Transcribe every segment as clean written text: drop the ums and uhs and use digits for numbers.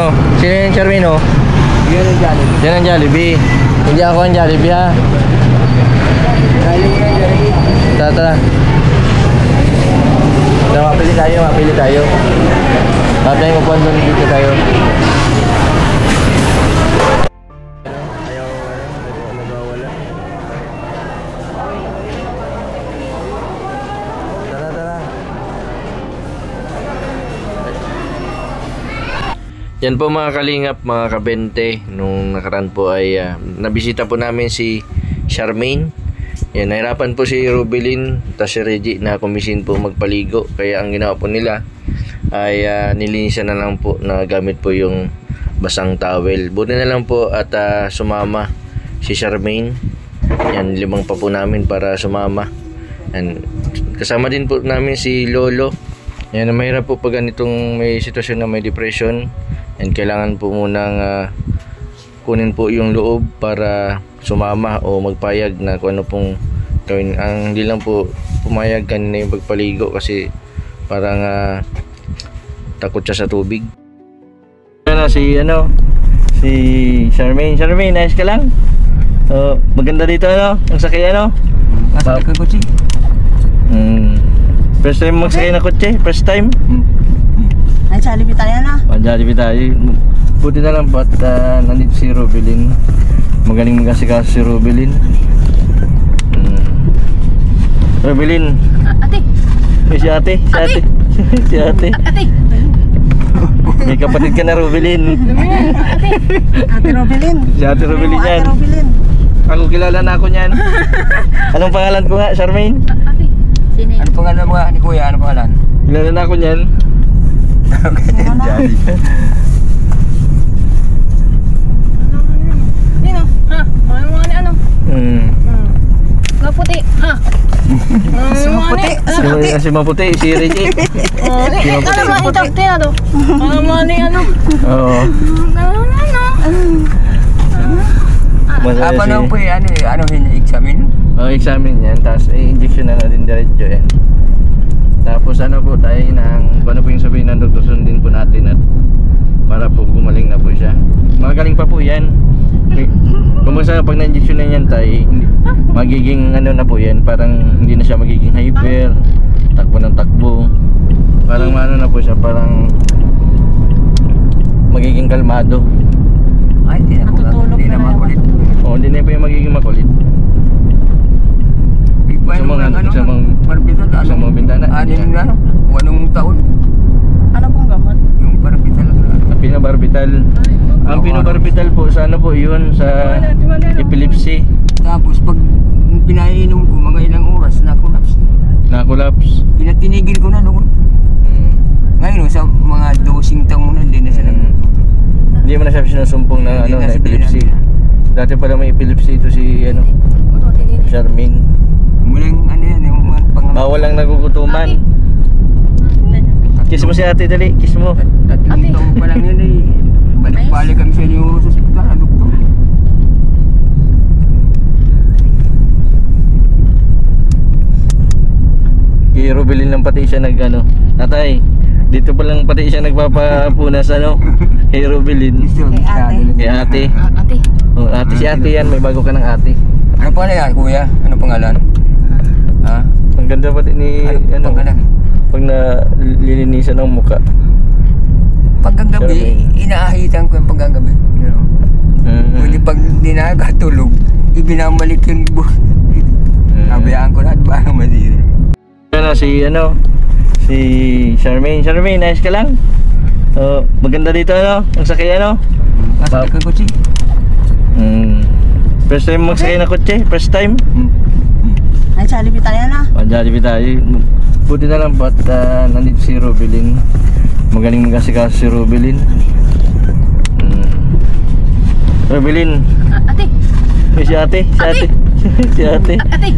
oh. Sino yung Charmin oh? Yan ang Jollibee. Yan ang Jollibee. Hindi ako ang Jollibee ha. Tara, tara. So, mapili tayo, mapili tayo. Mapili mo po doon dito tayo. Ayaw, nagwawala. Tara, tara. Yan po mga kalingap, mga kabente. Nung nakaraan po ay nabisita po namin si Charmaine. Yan, nahirapan po si Rubilin tas si Reggie na kumisin po magpaligo. Kaya ang ginawa po nila ay nilinisan na lang po na gamit po yung basang towel. Buti na lang po at sumama si Charmaine. Yan, 5 pa po namin para sumama. Yan, kasama din po namin si Lolo. Yan, mahirap po pag ganitong may sitwasyon na may depression. And kailangan po munang kunin po yung loob para sumama o magpayag na kung ano pong gawin. Ang hindi lang po pumayag kanina yung pagpaligo kasi parang takot siya sa tubig. Yan na si si Charmaine. Charmaine, ayos ka lang? So, maganda dito ang sakay Masakay ko kutsi. First time magsakay na kotse? First time? Ay, Jollibee tayo na. Jollibee tayo. Buti na lang po at nandito si Rubilin. Magaling mag-asikaso si Rubilin. Rubilin. Ate. Si ate. Si ate. Si ate. Ate. May kapatid ka na, Rubilin. Ate. Ate Rubilin. Si ate Rubilin yan. Ate Rubilin. Ako kilala na ako niyan. Anong pangalan ko nga, Charmaine? Ate. Sino yun? Ano pangalan mo ni Kuya? Ano pangalan? Kilala na ako niyan. Ganyan Jollibee. Sino? Ha? Ano? Maputi. Ha? Si Maputi. Si Maputi, si Reggie. Si Maputi. Ano ba itag tiya to? Ano mali Oo. Apa naman po examine? Examine yan, tapos injection na din diretso yan. Tapos po tayo ano po yung sabihin ng doktor, sundin po natin at para po gumaling na po siya. Magaling pa po yan. Kumbaga pag na-injection na yan tayo, magiging na po yan, parang hindi na siya magiging hyper, takbo ng takbo. Parang na po siya, parang magiging kalmado. Ay, hindi na makulit. Hindi na po yung magiging makulit. Sa mga bintana. Anong taon? Ano pong gamot? Yung parapital. Pinobarbital. Ang pinobarbital po sa po yun, sa epilepsy. Tapos pag pinainom ko mga ilang oras Na-collapse. Pinatinigil ko na noon. Ngayon sa mga 12 taon na din na sila. Hindi mo na siya sinusumpong na na epilepsy. Dati pala may epilepsy ito si Charmaine. Muling yung Bawal lang nagugutuman. Kiss mo si ate, dali. Kiss mo. Tatlong taon pa lang yun balik-balik kami sa inyo sa hospital, doktor. Kay Rubilin lang pati siya Tatay, dito pa lang pati siya nagpapapunas kay Rubilin. Kay ate. Ate. Ate si ate yan, may bago ka ng ate. Ano pangalan yan, kuya? Ano pangalan? Ha? Ang ganda pati ni pangalan? Pag nalilinisan ng muka. Pagkagabi, inaahitan ko yung pagkagabi. Hindi pag di nakakatulog, ibinabalik yung kabayaan ko lahat para masira. Si Charmaine. Charmaine, ayos ka lang? Maganda dito ang sakay Masakay ko kutsi. First time magsakay na kotse? First time? Ay, Jollibee tayo na. Jollibee tayo. Buti na lang po at nandito si Rubilin. Magaling mag-asikaso si Rubilin. Rubilin. Ate. Si ate. Si ate. Si ate. Ate.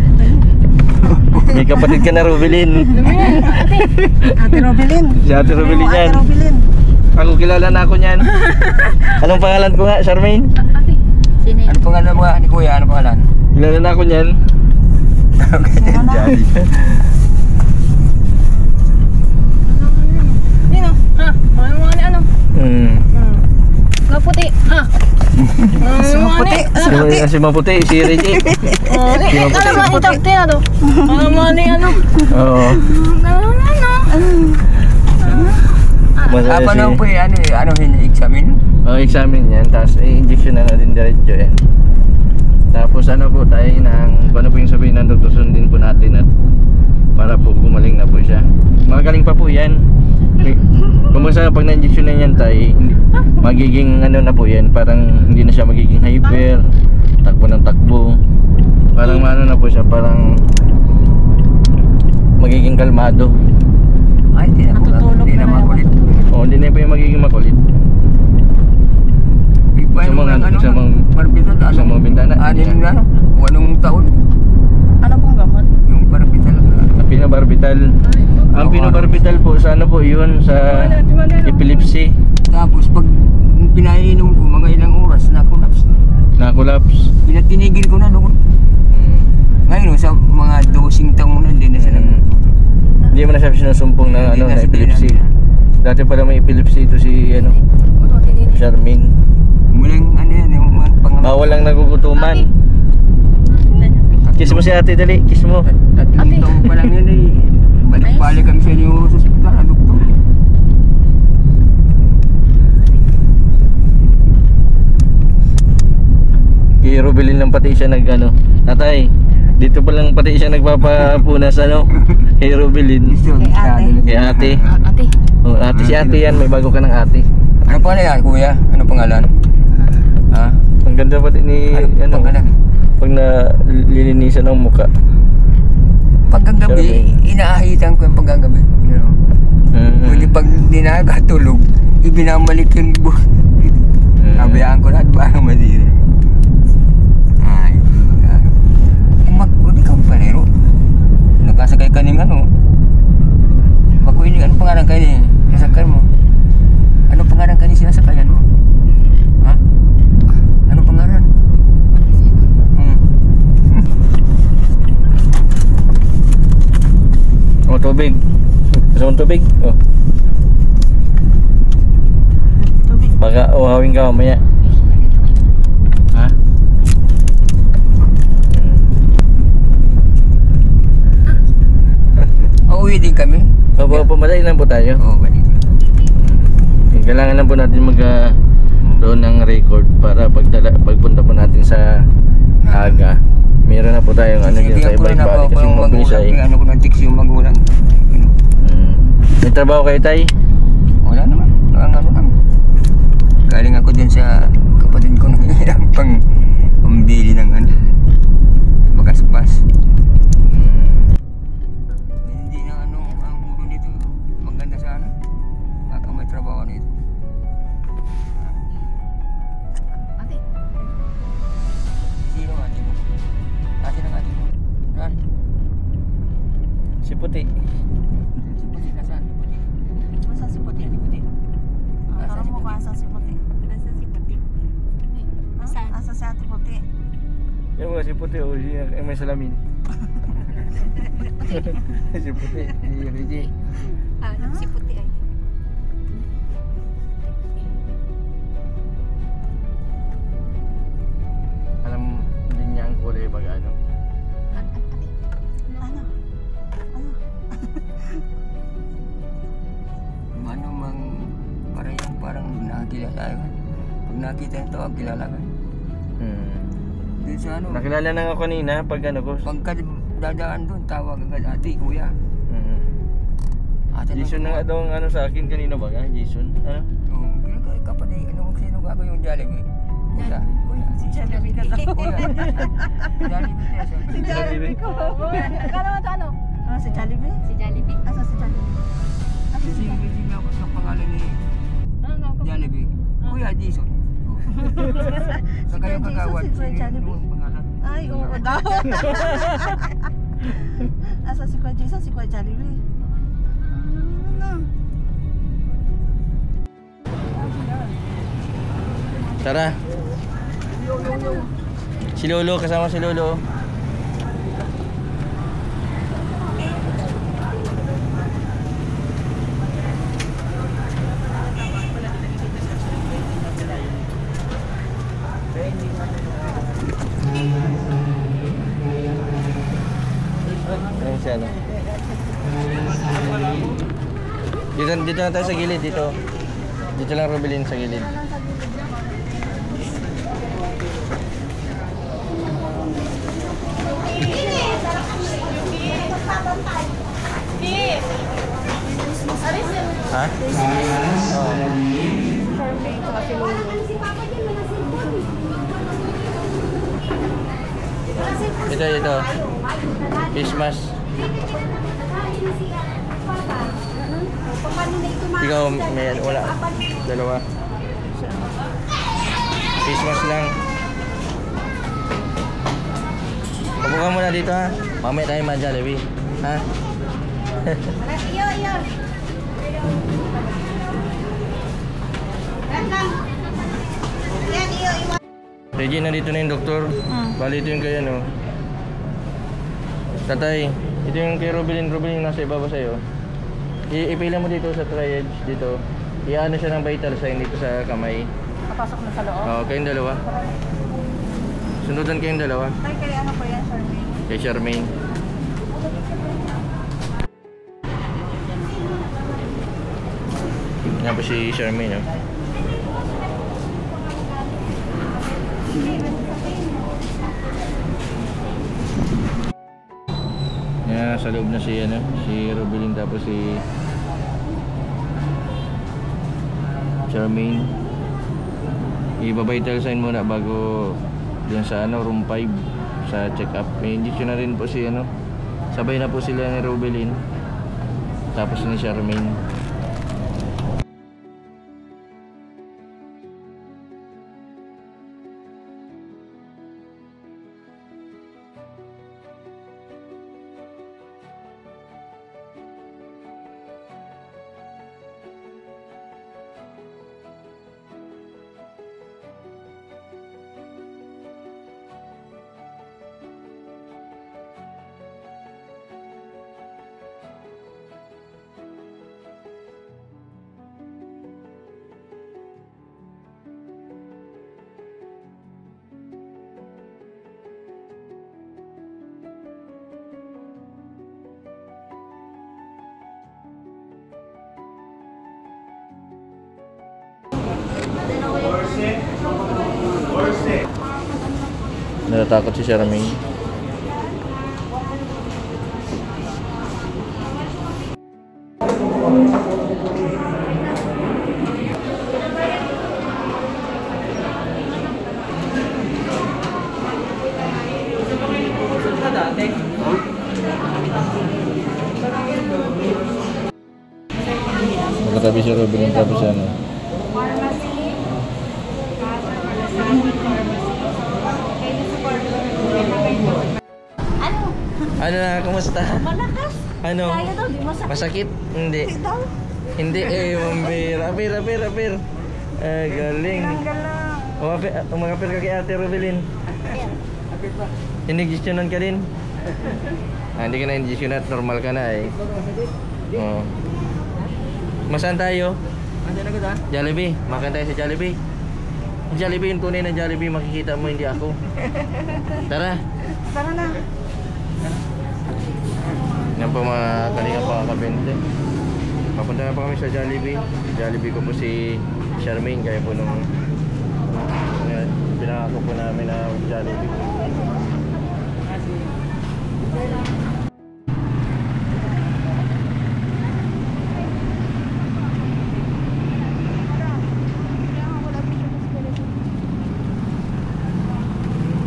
May kapatid ka na, Rubilin. Ate. Ate Rubilin. Si ate Rubilin yan. Ate Rubilin. Ako kilala na ako niyan. Anong pangalan ko nga, Charmaine? Ate. Sino yun? Ano pangalan mo ni Kuya? Ano pangalan? Kilala na ako niyan. Ganyan Jollibee. Sino? Ha? Ano? Maputi. Ah. Maputi. Si Maputi, si Reggie. Kala mo itak tiya do. Kala mo ni ano. Oo. Masaya Apa si... na po ano examine? examine yan, tapos injection na din diretso yan. Tapos ano po tayo ng, ano po yung sabihin ng doktor, sundin po natin at para po gumaling na po siya. Magaling pa po yan. Kumusta pag na-injection na yan tayo, magiging ano na po yan, parang hindi na siya magiging hyper, takbo ng takbo. Parang ano na po siya, parang magiging kalmado. Ay, hindi na po. Hindi na makulit. Oo, hindi na po yung magiging makulit. Sa mga bintana. Anong ano? Anong taon? Ano pong gamot? Yung parapital. Pinobarbital. Ang pinobarbital po sa ano po yun, sa epilepsy. Tapos pag pinainom ko mga ilang oras na collapse. Na-collapse. Pinatinigil ko na noon. Ngayon sa mga dosing taon na din na sila. Hindi mo na siya sinusumpong na ano na epilepsy. Dati pala may epilepsy ito si ano, Charmaine. Muling ano yan yung mga Bawal lang nagugutuman. Kiss mo si ate, dali. Kiss mo. Tatlong taon pa lang yan eh. Balik-balik kami sa inyo sa ospital na doktor. Kay Rubilin lang pati siya nag ano. Tatay, dito pa lang pati siya nagpapapunas ano. Kay Rubilin. Kay ate. Ate. Oh, ate si ate yan, may bago ka ng ate. Ano pala yan kuya? Ano pangalan? Ha? Ang ganda pati ni Ano pangalan? pag nalilinisan ng muka. Pagkagabi, inaahitan ko yung pagkagabi. You know? Pwede pag di nakatulog, ibinamalik yung buhay. Nabayaan ko lahat ba ang masira. Ay, hindi ka panero. Nagkasakay ka ng ano. Makuinig, ano pangalan kayo ni? Nasakay mo. Ano pangalan kayo ni sinasakayan mo? Ha? Ano pangalan? Oh, tubig. Gusto mong tubig? Oh. Tubig. Baka uhawin ka mamaya. Ha? Uuwi din kami. Opo, pumatay lang po tayo. Oo, balik. Kailangan lang po natin mag doon ng record para pagpunta po natin sa aga. Meron na po tayong ano dyan sa ibalik-balik kasi mabilis ay. Ano ko ng text yung magulang. May trabaho kayo, tay? Wala naman. Ano lang. Galing ako dyan sa kapatid ko nang hirap pambili ng ano. Bagas-bas. Hindi na ano ang ulo nito. Maganda sana. Baka may trabaho nito. Ate. Sino ate mo? Ate ng ate mo? Saan? Si Puti. Si Puti nasaan? Si Puti. Masa si Puti? Si Puti. Asa si Puti? Asa si Puti? Asa si Puti? Asa si Ate Puti? Yung mga si Puti, o may salamin. Si Puti, si Reggie. Si Puti ay. Alam din niya ang kulay pag ano. Ano? Ano mang parang nakakilala yun. Pag nakita nito, ang kilala ka. Dun sa ano, Nakilala na ako kanina pag ano ko. pagka dadaan doon, tawag agad ate, kuya. Ate Jason na nga daw ang ano sa akin kanina ba? Jason? Ano? Oo, kaya kapatid, ano kung sino gago yung Jollibee? Kuya, kuya. Si Jollibee ka daw. Kuya. Jollibee tayo. Si Jollibee ko. Akala mo ito ano? Si Jollibee? Si Jollibee? Asa si Jollibee? Sising ako sa pangalan ni Jollibee. Kuya Jason. Sa kayong kagawad, si Kuya sino Jollibee? yung pangalan? Ay, oo daw. Asa si Kuya Jason, si Kuya Jollibee. Tara. Si Lolo, kasama si Lolo. ano. Dito na tayo sa gilid, dito. Dito lang Rubilin sa gilid. Ha? Oo. Ito. Christmas. Ikaw, may wala. Dalawa. Christmas lang. Pabuka muna dito ha. Mamaya tayo ma-Jollibee. Ha? Iyo. Reggie, nandito na yung doktor. Bali, ito yung kay ano. Tatay, ito yung kay Rubilin yung nasa ibaba sa'yo. Ipila mo dito sa triage, dito. Iano siya ng vital sign dito sa kamay. Papasok na sa loob? Oo, kayong dalawa. Sundutan kayong dalawa. Tay, kay ano po yan, Charmaine? Kay Charmaine. Yan po si Charmaine, oh. Yan, sa loob na si Rubilin, tapos si Charmaine. Iba-vital sign muna bago dyan sa room 5 sa check-up. May injection na rin po si sabay na po sila ni Rubilin tapos ni Charmaine. Natatakot si Charmaine. Magkatabi si Rubilin tapos Ano na, kumusta? Malakas. Ano? Kaya daw, di masakit. Masakit? Hindi. Daw. Hindi mambira. Rapir. Galing. Tanggal lang. Umapir ka kay Ate Rubilin. Injeksyonan ka din? Hindi ka na injeksyonan, normal ka na eh. Oo. Masaan tayo? Jollibee. Makan tayo sa Jollibee. Jollibee, yung tunay na Jollibee, makikita mo, hindi ako. Tara. Tara na. Yan po mga kalinga pa kabente. Papunta na po kami sa Jollibee. Jollibee ko po si Charmaine, kaya po nung pinakako po namin na Jollibee.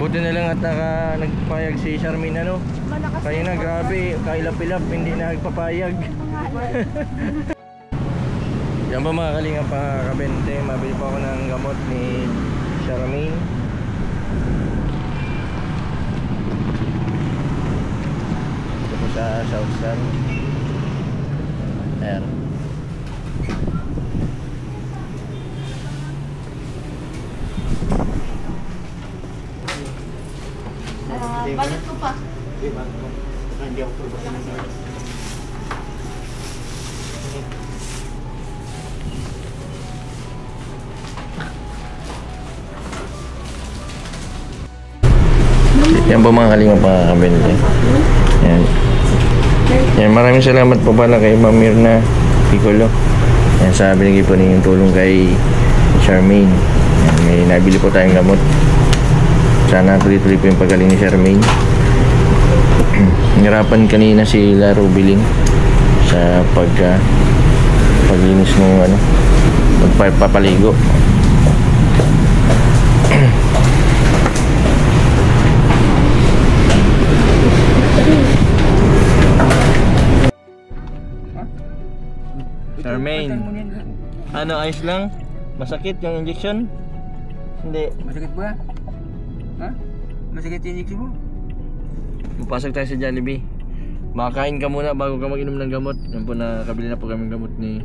Buti na lang at nagpapayag si Charmaine kaya na grabe, kailap-ilap, hindi na nagpapayag. Yan ba mga kalinga pa kabente, mabili pa ako ng gamot ni Charmaine. Ito po sa South Star. Ayan. Balik ko pa. Hindi ako puro sa mga. Yan po mga kalinga pa kabente. Yan. Yan, maraming salamat po pala kay Ma'am Mirna Piccolo. Yan, sa binigay po ninyong tulong kay Charmaine. Yan, may nabili po tayong gamot. Sana tuloy-tuloy po yung pagaling ni Charmaine. Nahirapan kanina si Rubilin sa paglinis ng magpapaligo. Charmaine, ano, ayos lang? Masakit yung injection? Hindi. Masakit ba? Ha? Masakit yung injection mo? Mapasok tayo sa Jollibee. Makakain ka muna bago ka mag-inom ng gamot. Yan po, nakabili na po kami ng gamot ni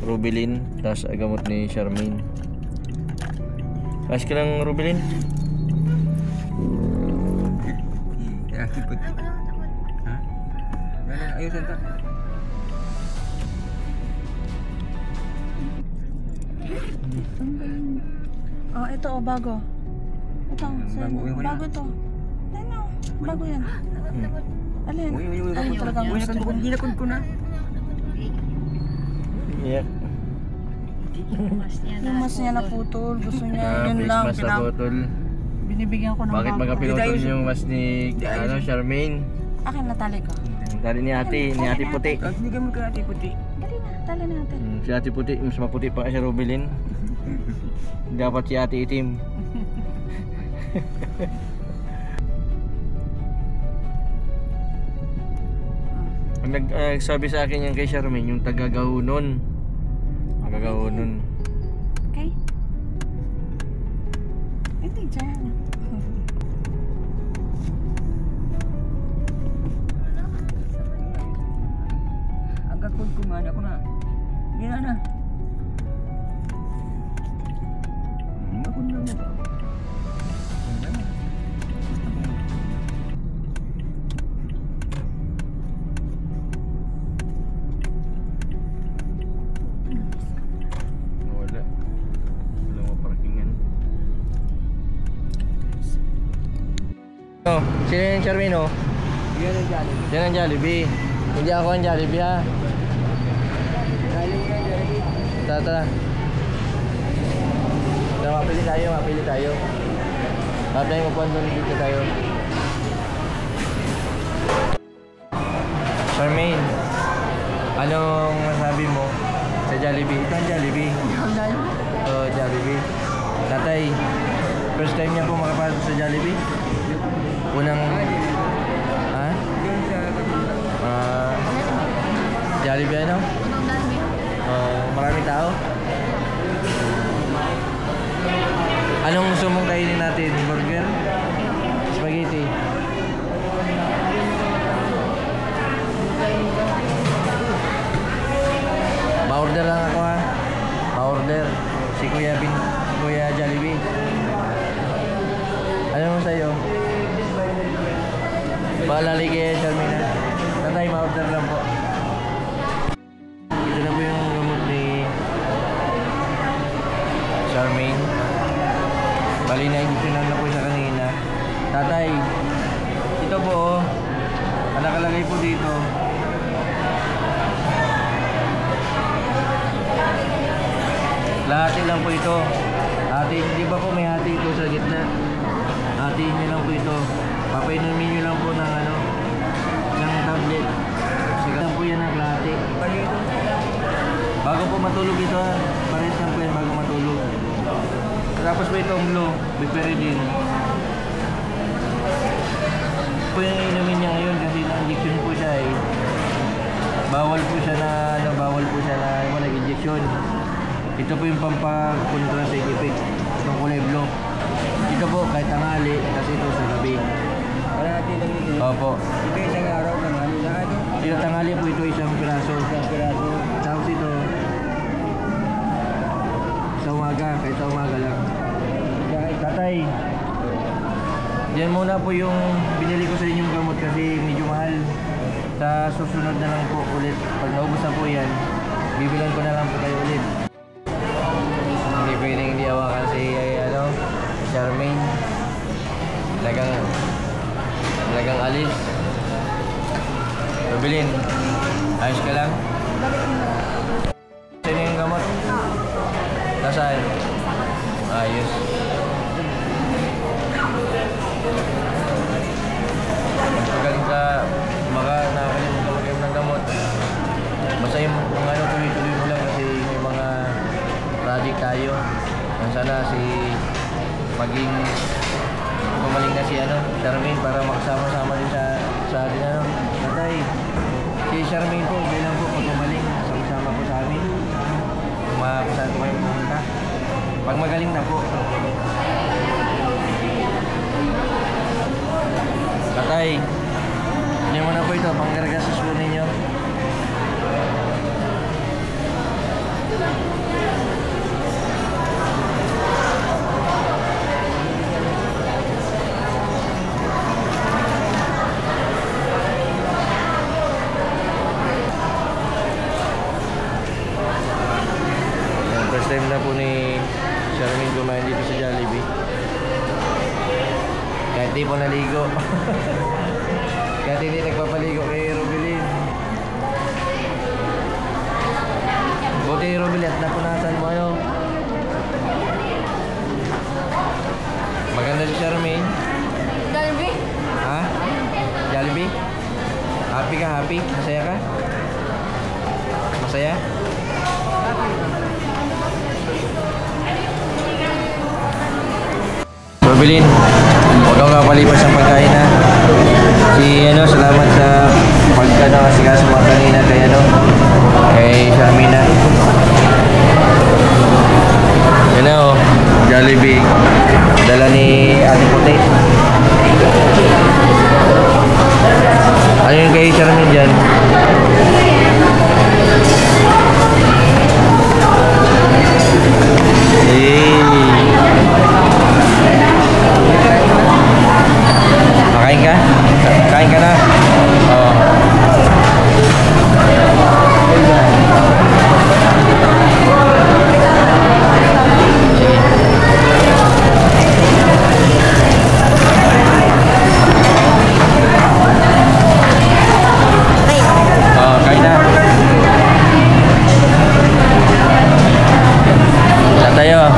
Rubilin, tapos gamot ni Charmaine. Ayos ka lang, Rubilin? Ha? Ayos ito. Oh, ito oh, bago. Ito, bago to. Ano? Bago yan. Alin? Ay, talagang gusto ko. Ginakon ko na. Yeah. Yung mas niya naputol. Gusto niya, yun lang. Mas naputol. Binibigyan ko ng Bakit bago. magkapilotol yung mas ni Charmaine? Akin natali ko. Tali ni ate puti. Hindi ka mo ka ate puti. Dali na, tali natin. Si ate puti, mas maputi pa kasi Rubilin. Dapat si ate itim. Ang nagsabi sa akin yung kay Charmaine, yung taga-Gahunon. Taga-Gahunon. Okay? Hindi dyan. Ang gakod ko man ako na. Hindi na. Gakod na mo ba? Wala. Wala mo parkingan. Oh, sino yung Charmaine oh? Yan ang Jollibee. Yan ang Jollibee. Hindi ako ang Jollibee ha. Tara, tara. Tara, mapili tayo. Tapos mo po doon dito tayo. Charmaine, anong masabi mo sa Jollibee? Ito ang Jollibee. Ito, Jollibee. Tatay, first time niya po makapasok sa Jollibee? Unang... Ha? Jollibee ano? Maraming tao? Anong gusto mong kainin natin? Burger? Spaghetti? Pa-order lang ako ha. Pa-order. Si Kuya Jollibee. Ano mo sa'yo? Paalala kay Charmaine. Tatay, ma-order lang po. Ito na po yung gamot ni Charmaine. Bali na injectionan na po siya kanina. Tatay, ito po oh. Ang nakalagay po dito. Lahati lang po ito. Hati, di ba po may hati ito sa gitna? Hatiin nyo lang po ito. Papainumin nyo lang po ng ng tablet. Sigaran po yan ng lahati. Bago po matulog ito, pares lang po yan bago matulog. Tapos po itong blue, piperidine. Po yung inumin niya ngayon kasi na-injection po siya eh. Bawal po siya na walang injection. Ito po yung pampakontra sa effect. Itong kulay blue. Ito po kahit tanghali, kasi ito sa gabi. Wala natin lang ito. Opo. Ito isang araw tanghali na ano? Ito tanghali po ito isang piraso. Tapos ito sa umaga, kahit sa umaga lang. Tatay, diyan muna po yung binili ko sa inyong gamot kasi medyo mahal. Sa susunod na lang po ulit. Pag naubos na po yan, bibilan ko na lang po kayo ulit. Hindi pwedeng hindi awakan si Charmaine. Talagang alis. Rubilin, ayos ka lang? Sino yung gamot? Nasaan? Ayos. Pagaling ka, baka nakakalimutan ka mag-inom ng gamot. Basta yung ano, tuloy-tuloy mo lang kasi may mga project tayo. Sana si maging gumaling na si Charmaine para makasama-sama din sa atin Tatay, si Charmaine po, bilang po pag gumaling, sama-sama po sa amin. Kung saan po kayo pumunta. Pag magaling na po. Tatay, hindi mo na po ito, panggargasos po ninyo. First time na po ni Charmaine kumain dito sa Jollibee. Kahit di po naligo. Kahit hindi nagpapaligo kay Rubilin. Buti Rubilin at napunasan mo kayo. Maganda si Charmaine. Jollibee? Ha? Jollibee? Happy ka? Happy? Masaya ka? Masaya? Rubilin, huwag kang kapalipas ng pagkain ha. Salamat sa pagkasikas mo kanina kay Shamina. Yan na Jollibee. Dala ni Ate Puti. Ano yung kay Charmaine dyan? Kain ka? Kain ka na? Oo. Kain na. Saan tayo?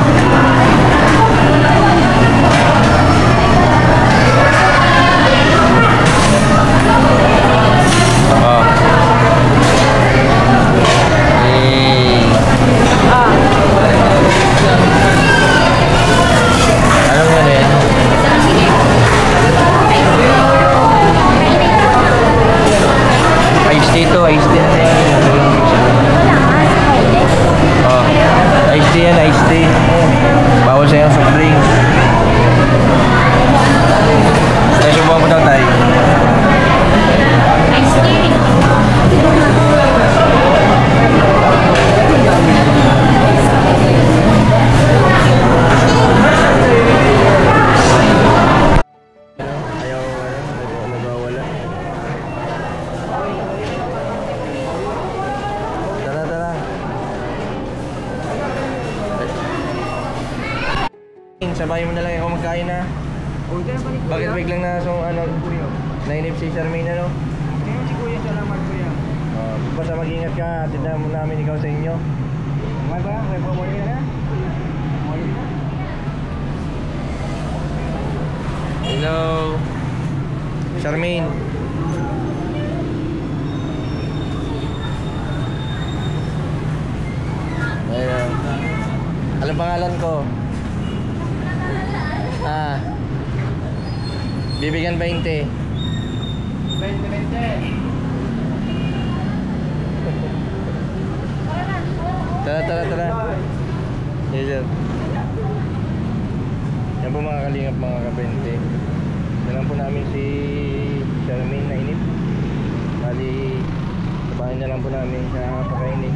Sabahin mo na lang ako magkain na. Bakit biglang na nainip si Charmaine Si Kuya, salamat Kuya. Basta mag-ingat ka, tindahan mo namin ikaw sa inyo. May ba? May pumuli ka na? Pumuli ka na? Hello Charmaine. Ayun. Anong pangalan ko? Bibigyan 20. 20. Tara. Yes, sir. Yan po mga kalingap, mga kabente. Dalang po namin si Charmaine na inip. Bali, sabahin na lang po namin sa pakainip.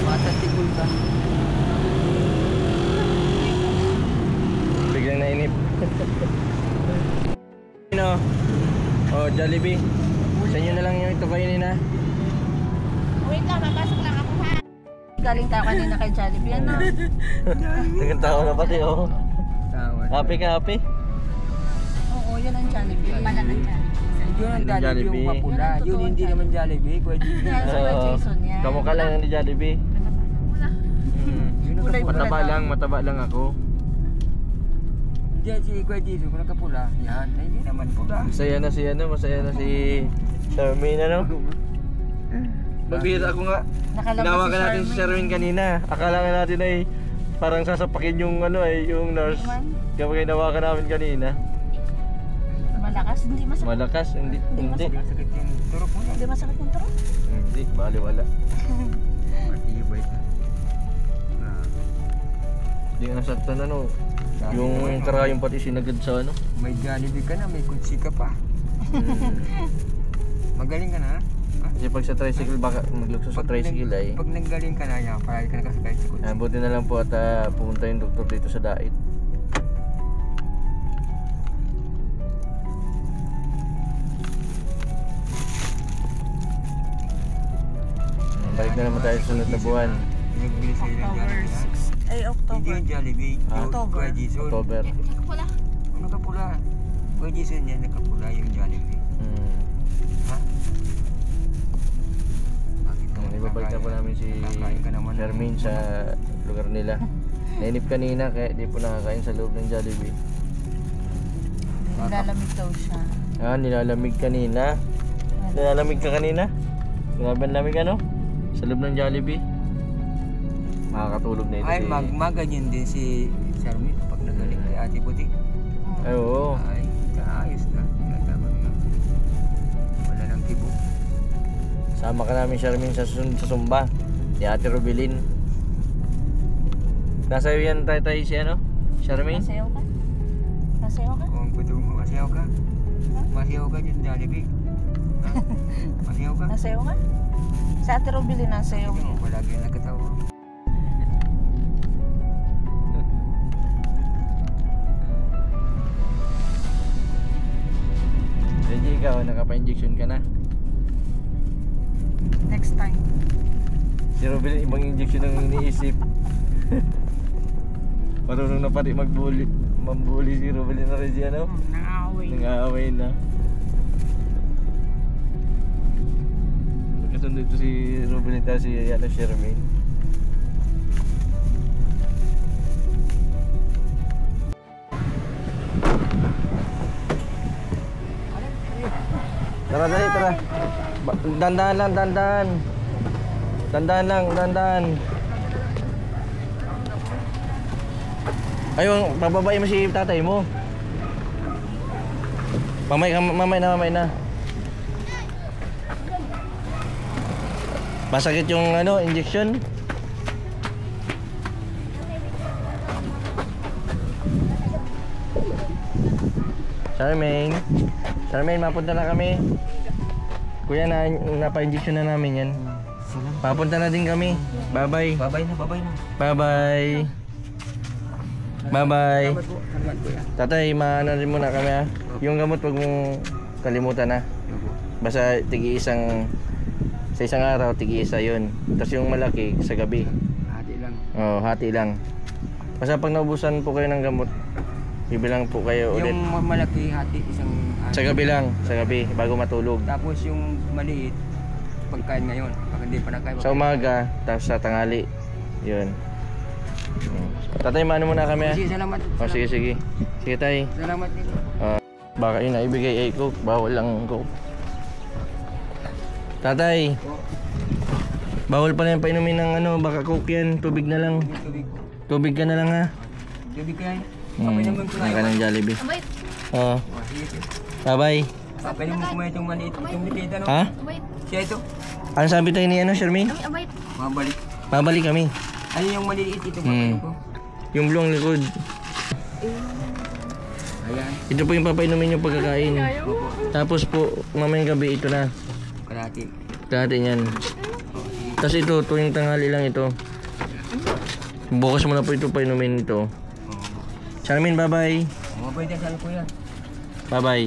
Matatikul ka. Biglang nainip. Jollibee. Sa inyo na lang yung ito kainin ha. Wait lang, papasok lang ako ha. Galing tayo kanina kay Jollibee, Naging tao na pati Tawa. Happy ka, happy? Oo, yan ang Jollibee. Pala ng Jollibee. Yun ang Jollibee yung mapula. Yan ang Yun totoong hindi naman Jollibee. Kuya Gigi. Yan, sa Kuya Jason yan. Kamukha lang ni Jollibee. Yun ang Kulay kapula. Mataba lang ako. Diyan si Kuya Gigi kung nagkapula. Yan. Ay, hindi naman pula. Masaya na si Charmaine, ano? Magbihira ako nga. Nakalabas Hinawakan natin si Charmaine kanina. Akala nga natin ay parang sasapakin yung yung nurse. Kapag hinawakan namin kanina. Malakas, hindi masakit. Malakas, hindi. Hindi masakit yung turok mo. Hindi masakit yung turo. Hindi, bali wala. Matibay ka. Hindi nga nasaktan yung karayong pati sinagad sa May Jollibee ka na, may kutsi ka pa. Magaling ka na, ha? Kasi pag sa tricycle, baka maglukso sa tricycle ay. Pag nanggaling ka na, yan, parang ka nakasakay sa kutsi. Buti na lang po at pumunta yung doktor dito sa Dait. Balik na naman tayo sa sunod na buwan. Nagbili sa'yo ng October Jollibee, ha? 6. Ay, Hindi October. yung Jollibee. Yung October. Kuya Jason. October. Ano kapula? Kuya Jason yan, nakapula yung Jollibee. Ha? Bakit ka Ibabalik na po namin si Kakain ka naman ng- Charmaine sa lugar nila. Nainip kanina kaya di po nakakain sa loob ng Jollibee. Nilalamig daw siya. Nilalamig kanina. Nilalamig ka kanina? Grabe ang lamig sa loob ng Jollibee. Makakatulog na ito Ay, maganyan din si Charmaine pag nagaling kay Ate Puti. Ay, oo. Ay, kaayos na. Tama na. Wala nang tibo. Sama ka namin Charmaine sa Sumba. Ni Ate Rubilin. Nasa iyo yan tayo si Charmaine? Masayaw ka? Masayaw ka? Kung puto mo, masayaw ka. Masayaw ka dyan, Jollibee. Ha? Masayaw ka. Nasayaw ka? Sa Ate Rubilin nasayaw Hindi niya. mo, palagi yung nagkatawa. Reggie, ikaw, nakapa-injection ka na. Next time. Si Rubilin, ibang injection ang iniisip. Marunong na pati mambuli si Rubilin na Reggie, Nang-aaway. Nang-aaway na. Magkasundo ito si Rubilin at si Charmaine. Tara, dali, tara. Dandan lang, dandan. Dandan lang, dandan. Ayun, pababayin mo si tatay mo. Mamay na. Masakit yung injection. Charmaine, mapunta na kami. Kuya, napa-injection na namin yan. Papunta na din kami. Bye-bye. Babay na, babay na. Bye-bye. Bye-bye. Salamat po. Salamat po yan. Tatay, maano rin muna kami ha. Yung gamot wag mong kalimutan ha. Basta sa isang araw tigi-isa yun. Tapos yung malaki sa gabi. Hati lang. Oh, hati lang. Basta pag naubusan po kayo ng gamot, bibilang po kayo ulit. Yung malaki hati, isang hati. Sa gabi lang, sa gabi bago matulog. Tapos yung maliit, pagkain ngayon. Pag hindi pa nakain. Sa umaga, tapos sa tanghali. Yun. Tatay, maano muna kami ha. Sige, salamat. Oh, sige. Sige tay. Salamat din. Baka yun na ibigay ay coke, bawal lang coke. Tatay, bawal pa na yung painumin ng baka coke yan, tubig na lang. Tubig. Tubig ka na lang ha. Tubig kayo. Papay naman ko Ka ng Jollibee. Oo. Sige. Bye bye. Papay naman kumain itong maliit. Itong maliit ano? Ha? Siya ito. Ano sabi tayo ni Charmaine? Mabalik. Babalik kami. Ano yung maliit ito? Papay ko. Yung blong likod. Ayan. Ito po yung papainumin yung pagkakain. Tapos po, mamayang gabi ito na. Kalahati. Dati yan. Tapos ito, tuwing tanghali lang ito. Bukas mo na po ito painumin ito. Charmaine, bye-bye. Mabay din sa ko yan. Bye-bye.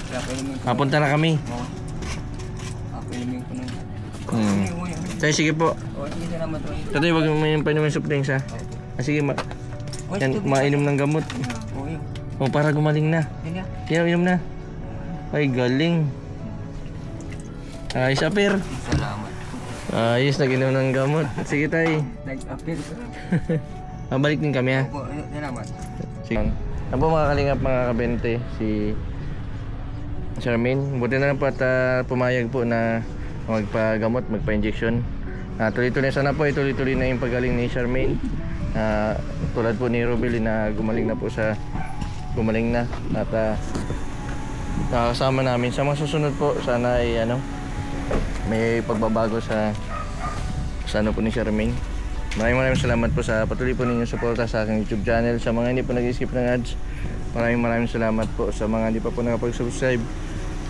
Papay naman ko. Papunta na kami. Papay naman ko nung. Tayo, sige po. Sige, salamat po. Tatay, wag mo yung painumin soup drinks ha. Sige, Yan, mainom ng gamot. Oo, yun. O, para gumaling na. Yan yan. Yan, inom na. Ay, galing. Ayos, Aper. Salamat. Ayos, nag-inom ng gamot. Sige, tay. Nag-appeal. Mabalik din kami, ha? Opo, salamat. Sige. Ano po mga kalingap, mga kabente, si Charmaine. Buti na lang po at pumayag po na magpagamot, magpa-injection. Tuloy-tuloy sana po, tuloy-tuloy na yung pagaling ni Charmaine. Tulad po ni Rubilin na gumaling na at nakakasama namin sa mga susunod po. Sana ay may pagbabago sa ano po ni Charmaine. Maraming salamat po sa patuloy po ninyong suporta sa aking YouTube channel. Sa mga hindi po nag-skip ng ads, maraming salamat po. Sa mga hindi pa po nakapag-subscribe,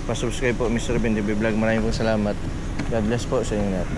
pa-subscribe po Mr. Ben TV Vlog. Maraming salamat. God bless po sa inyo lahat.